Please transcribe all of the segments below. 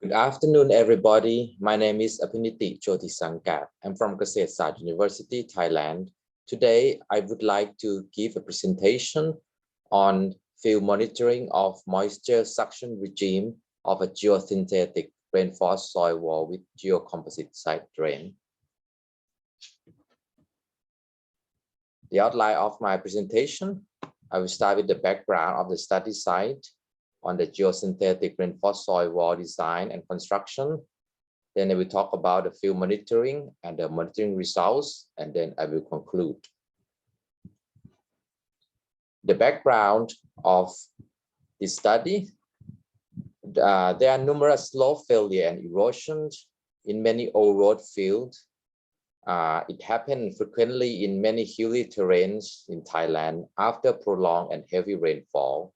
Good afternoon, everybody. My name is Jotisankasa. I'm from Kasetsart University, Thailand. Today, I would like to give a presentation on field monitoring of moisture suction regime of a geosynthetic reinforced soil wall with geo-composite side drain. The outline of my presentation, I will start with the background of the study site on the geosynthetic reinforced soil wall design and construction. Then I will talk about the field monitoring and the monitoring results, and then I will conclude. The background of the study, there are numerous slope failure and erosions in many old road fields. It happened frequently in many hilly terrains in Thailand after prolonged and heavy rainfall.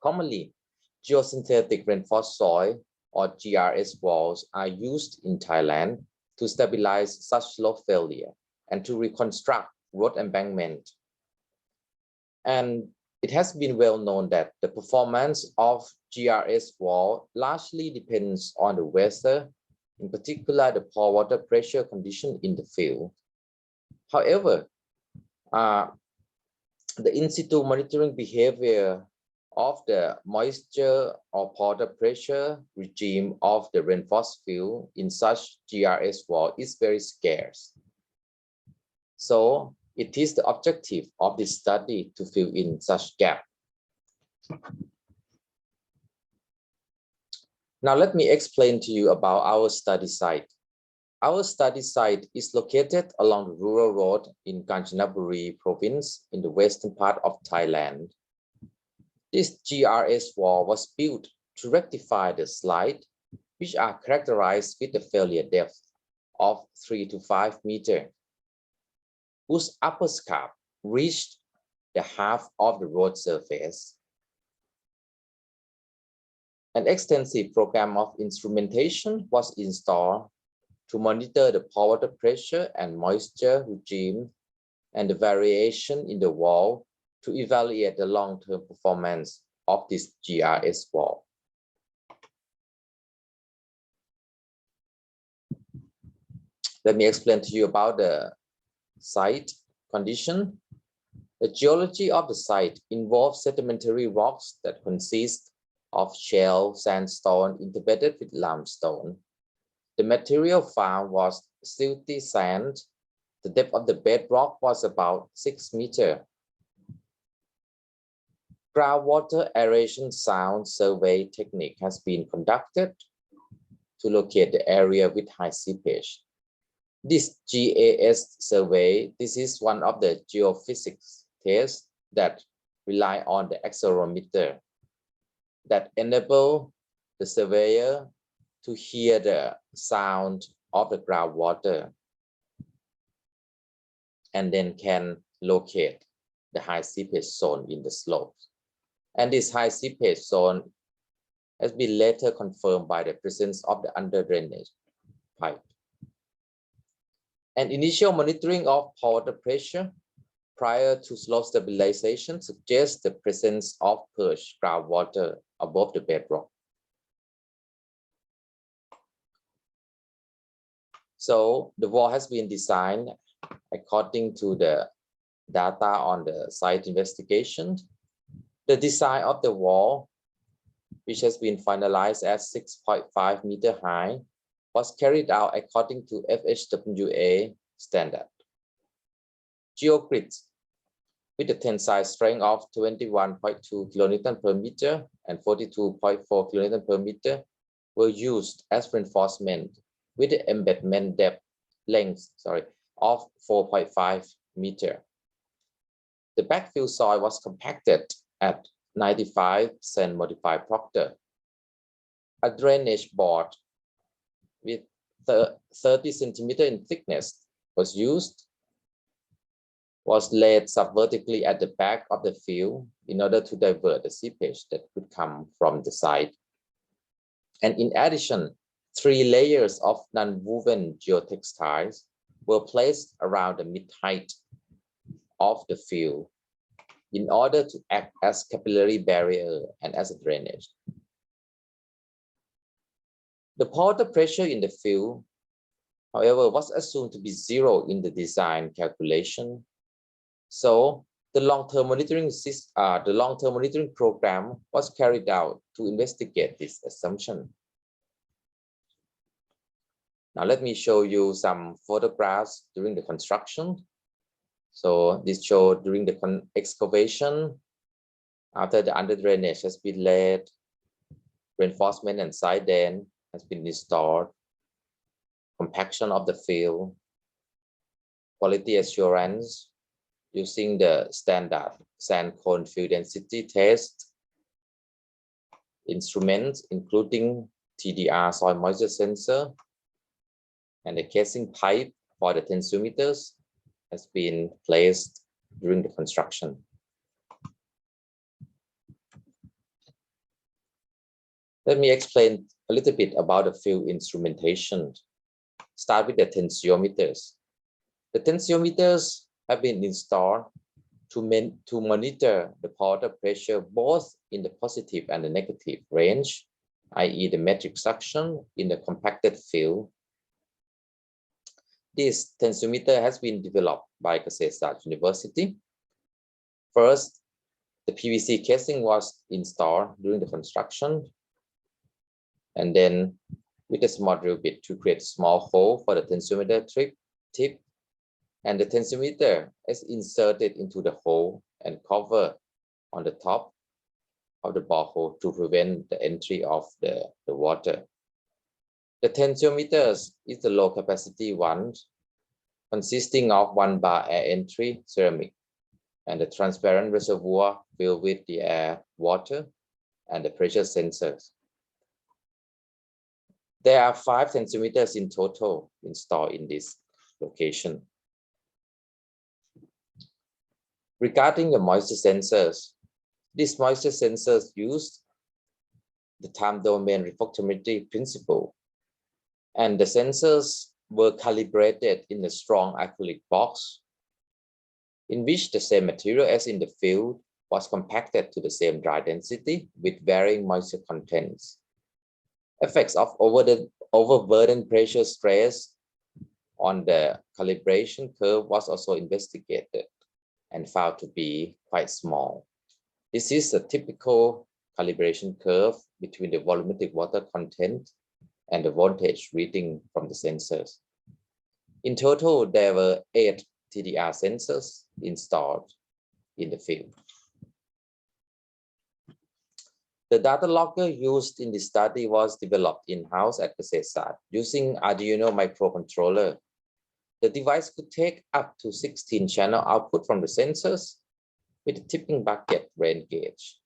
Commonly, geosynthetic reinforced soil or GRS walls are used in Thailand to stabilize such slope failure and to reconstruct road embankment. And it has been well known that the performance of GRS wall largely depends on the weather, in particular the poor water pressure condition in the field. However, the in-situ monitoring behavior of the moisture or water pressure regime of the reinforced field in such GRS wall is very scarce. So it is the objective of this study to fill in such gap. Now let me explain to you about our study site. Our study site is located along the rural road in Kanchanaburi province in the western part of Thailand. This GRS wall was built to rectify the slide, which are characterized with a failure depth of 3 to 5 meters, whose upper scarp reached the half of the road surface. An extensive program of instrumentation was installed to monitor the pore water pressure and moisture regime and the variation in the wall to evaluate the long-term performance of this GRS wall. Let me explain to you about the site condition. The geology of the site involves sedimentary rocks that consist of shale sandstone interbedded with limestone. The material found was silty sand. The depth of the bedrock was about 6 meters. Groundwater aeration sound survey technique has been conducted to locate the area with high seepage. This GAS survey, this is one of the geophysics tests that rely on the accelerometer that enable the surveyor to hear the sound of the groundwater and then can locate the high seepage zone in the slopes. And this high seepage zone has been later confirmed by the presence of the under drainage pipe. An initial monitoring of pore water pressure prior to slope stabilization suggests the presence of perched groundwater above the bedrock. So the wall has been designed according to the data on the site investigation. The design of the wall, which has been finalized at 6.5 meters high, was carried out according to FHWA standard. Geogrids with a tensile strength of 21.2 kilonewton per meter and 42.4 kilonewton per meter were used as reinforcement with the embedment length of 4.5 meters. The backfill soil was compacted at 95% modified Proctor. A drainage board with 30 centimeters in thickness was used, was laid subvertically at the back of the field in order to divert the seepage that could come from the site. And in addition, 3 layers of non-woven geotextiles were placed around the mid-height of the field in order to act as capillary barrier and as a drainage. The water pressure in the field, however, was assumed to be zero in the design calculation. So the long-term monitoring program was carried out to investigate this assumption. Now let me show you some photographs during the construction. So this shows during the excavation, after the under drainage has been laid, reinforcement and side dam has been installed, compaction of the field, quality assurance using the standard sand cone field density test, instruments including TDR soil moisture sensor, and the casing pipe for the tensiometers has been placed during the construction. Let me explain a little bit about the field instrumentation. Start with the tensiometers. The tensiometers have been installed to monitor the water pressure both in the positive and the negative range, i.e. the metric suction in the compacted field. This tensiometer has been developed by Kasetsart University. First, the PVC casing was installed during the construction, and then with a small drill bit to create a small hole for the tensiometer tip, and the tensiometer is inserted into the hole and covered on the top of the borehole to prevent the entry of the water. The tensiometers is the low capacity one, consisting of 1 bar air entry ceramic and the transparent reservoir filled with the air, water, and the pressure sensors. There are 5 tensiometers in total installed in this location. Regarding the moisture sensors, these moisture sensors use the time domain refractometry principle, and the sensors were calibrated in a strong acrylic box in which the same material as in the field was compacted to the same dry density with varying moisture contents. Effects of overburden pressure stress on the calibration curve was also investigated and found to be quite small. This is a typical calibration curve between the volumetric water content and the voltage reading from the sensors. In total, there were 8 TDR sensors installed in the field. The data logger used in this study was developed in-house at Kasetsart using Arduino microcontroller. The device could take up to 16 channel output from the sensors with a tipping bucket rain gauge.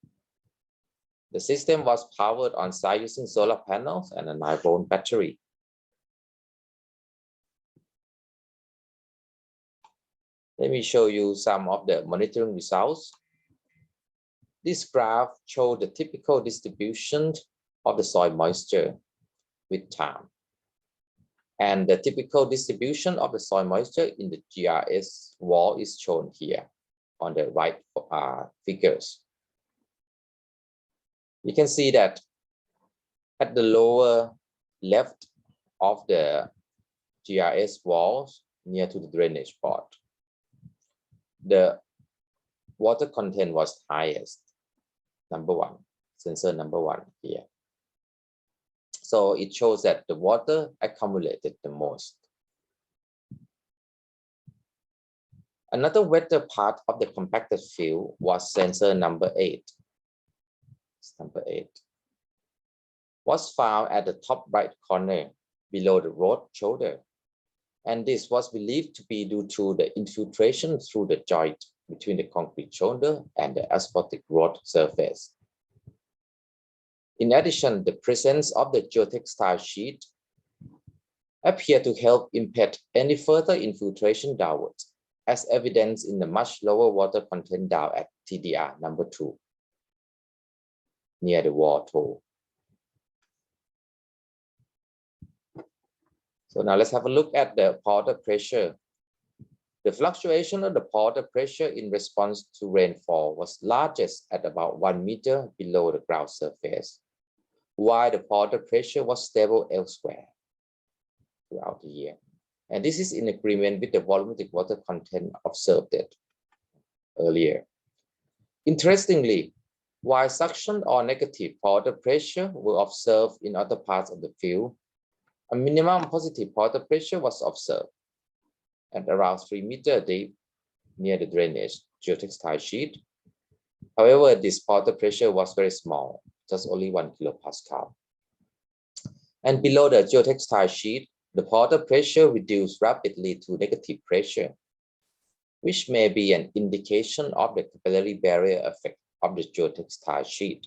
The system was powered on site using solar panels and a 9-volt battery. Let me show you some of the monitoring results. This graph shows the typical distribution of the soil moisture with time. And the typical distribution of the soil moisture in the GRS wall is shown here on the right figures. You can see that at the lower left of the GRS walls near to the drainage board, the water content was highest, number 1, sensor number 1 here. So it shows that the water accumulated the most. Another wetter part of the compacted field was sensor number 8. Number 8 was found at the top right corner below the road shoulder. And this was believed to be due to the infiltration through the joint between the concrete shoulder and the asphaltic road surface. In addition, the presence of the geotextile sheet appeared to help impede any further infiltration downwards, as evidenced in the much lower water content down at TDR number 2, near the wall toe. So now let's have a look at the water pressure. The fluctuation of the water pressure in response to rainfall was largest at about 1 meter below the ground surface. while the water pressure was stable elsewhere throughout the year. And this is in agreement with the volumetric water content observed earlier. Interestingly, while suction or negative water pressure were observed in other parts of the field, a minimum positive water pressure was observed at around 3 meters deep near the drainage geotextile sheet. However, this water pressure was very small, just only 1 kilopascal. And below the geotextile sheet, the water pressure reduced rapidly to negative pressure, which may be an indication of the capillary barrier effect of the geotextile sheet.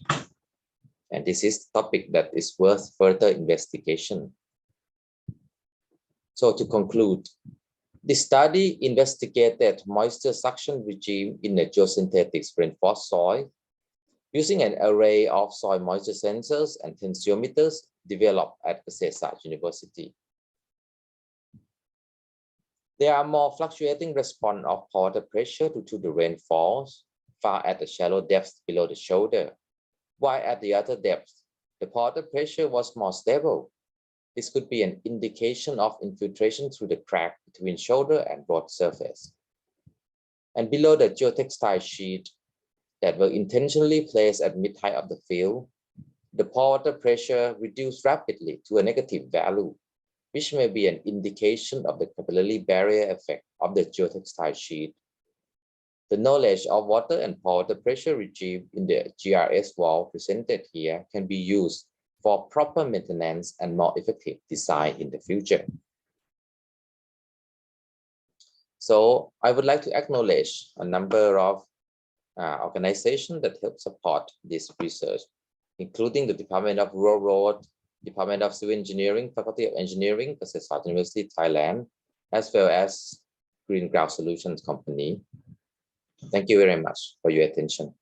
And this is a topic that is worth further investigation. So to conclude, the study investigated moisture suction regime in the geosynthetic-reinforced soil using an array of soil moisture sensors and tensiometers developed at Kasetsart University. There are more fluctuating response of water pressure due to the rainfalls far at the shallow depths below the shoulder, while at the other depths, the water pressure was more stable. This could be an indication of infiltration through the crack between shoulder and road surface. And below the geotextile sheet that were intentionally placed at mid-height of the field, the water pressure reduced rapidly to a negative value, which may be an indication of the capillary barrier effect of the geotextile sheet. The knowledge of water and water pressure regime in the GRS wall presented here can be used for proper maintenance and more effective design in the future. So I would like to acknowledge a number of organizations that help support this research, including the Department of Rural Road, Department of Civil Engineering, Faculty of Engineering, Kasetsart University, Thailand, as well as Green Ground Solutions Company. Thank you very much for your attention.